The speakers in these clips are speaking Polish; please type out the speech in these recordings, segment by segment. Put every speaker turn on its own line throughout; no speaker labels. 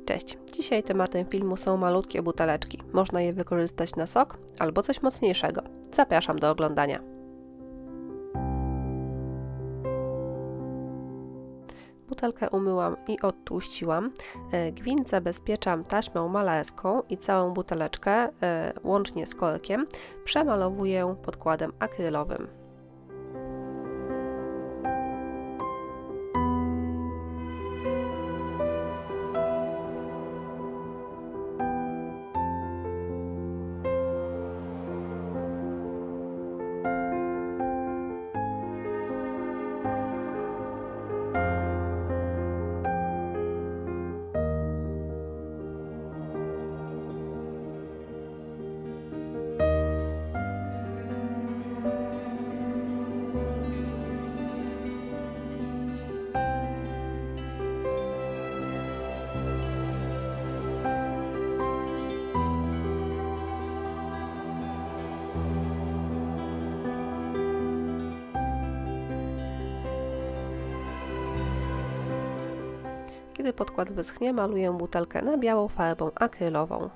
Cześć! Dzisiaj tematem filmu są malutkie buteleczki. Można je wykorzystać na sok albo coś mocniejszego. Zapraszam do oglądania. Butelkę umyłam i odtłuściłam. Gwint zabezpieczam taśmą malarską i całą buteleczkę, łącznie z korkiem, przemalowuję podkładem akrylowym. Kiedy podkład wyschnie, maluję butelkę na białą farbą akrylową.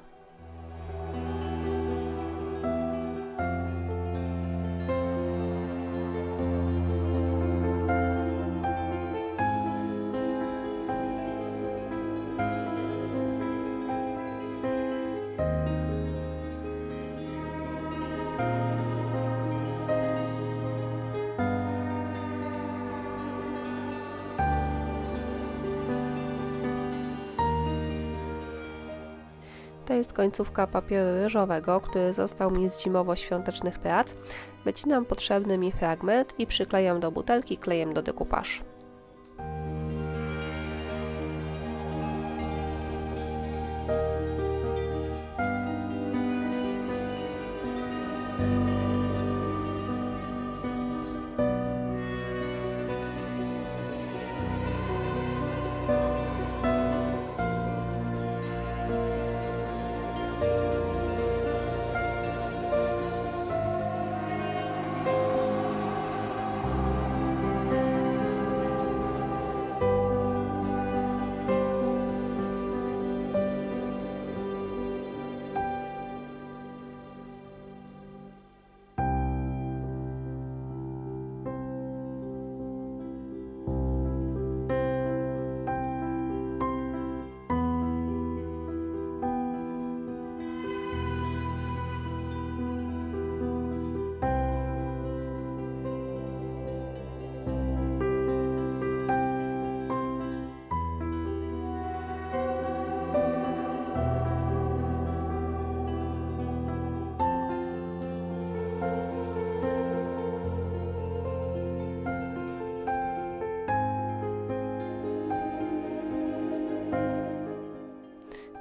To jest końcówka papieru ryżowego, który został mi z zimowo-świątecznych prac. Wycinam potrzebny mi fragment i przyklejam do butelki klejem do decoupage.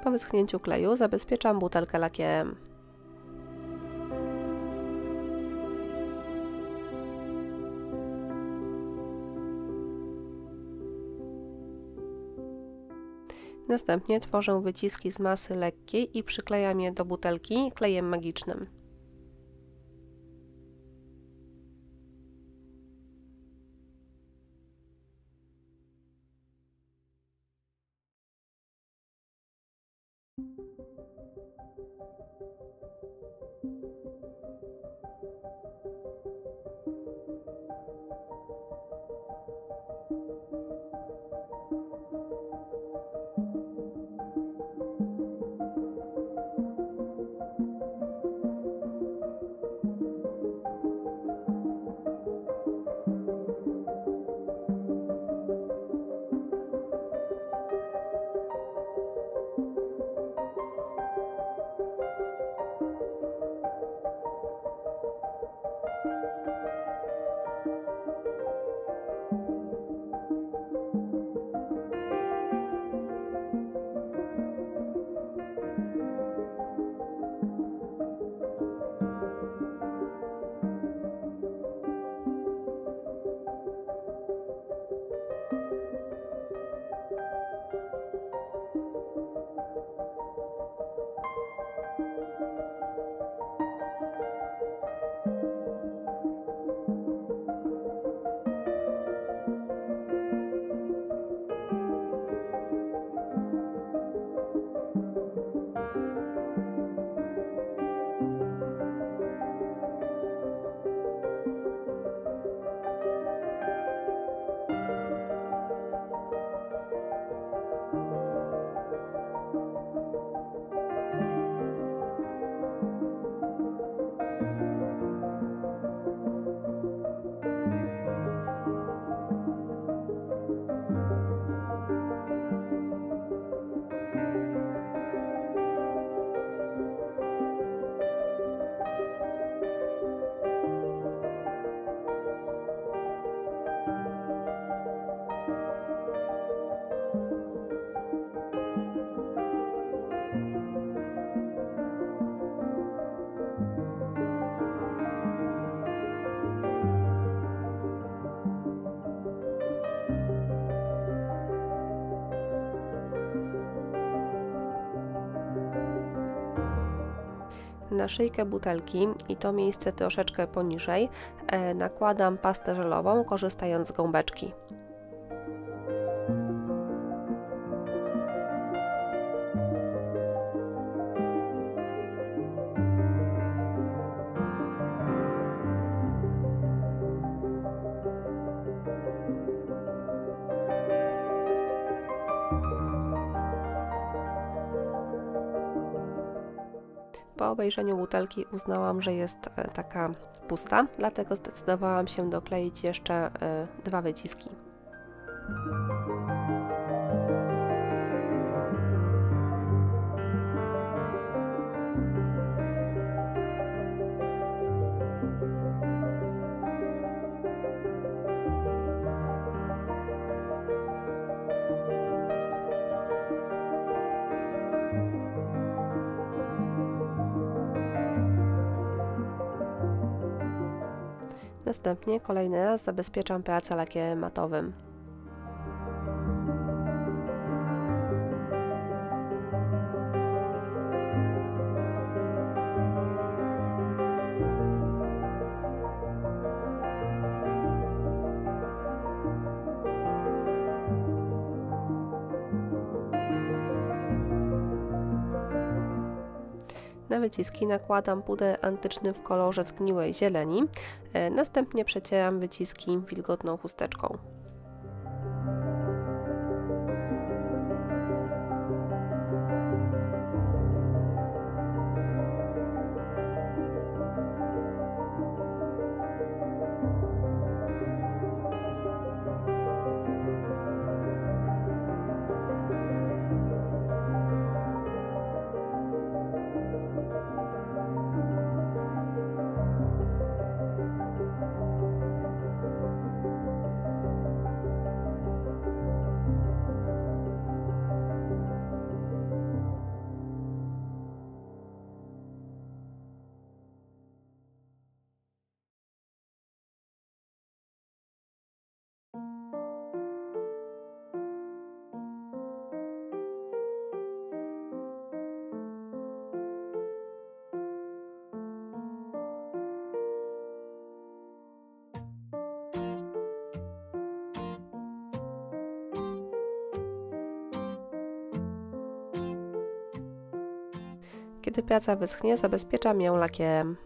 Po wyschnięciu kleju zabezpieczam butelkę lakierem. Następnie tworzę wyciski z masy lekkiej i przyklejam je do butelki klejem magicznym. Na szyjkę butelki i to miejsce troszeczkę poniżej nakładam pastę żelową, korzystając z gąbeczki. Po obejrzeniu butelki uznałam, że jest taka pusta, dlatego zdecydowałam się dokleić jeszcze 2 wyciski. Następnie kolejny raz zabezpieczam pracę lakiem matowym. Na wyciski nakładam puder antyczny w kolorze zgniłej zieleni, następnie przecieram wyciski wilgotną chusteczką. Kiedy praca wyschnie, zabezpieczam ją lakierem.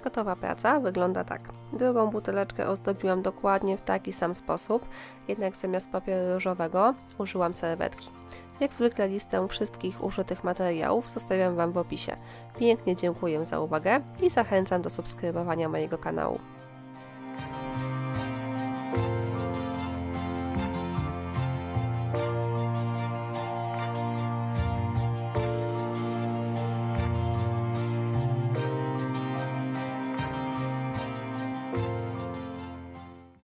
Gotowa praca wygląda tak. Drugą buteleczkę ozdobiłam dokładnie w taki sam sposób, jednak zamiast papieru różowego użyłam serwetki. Jak zwykle listę wszystkich użytych materiałów zostawiam Wam w opisie. Pięknie dziękuję za uwagę i zachęcam do subskrybowania mojego kanału.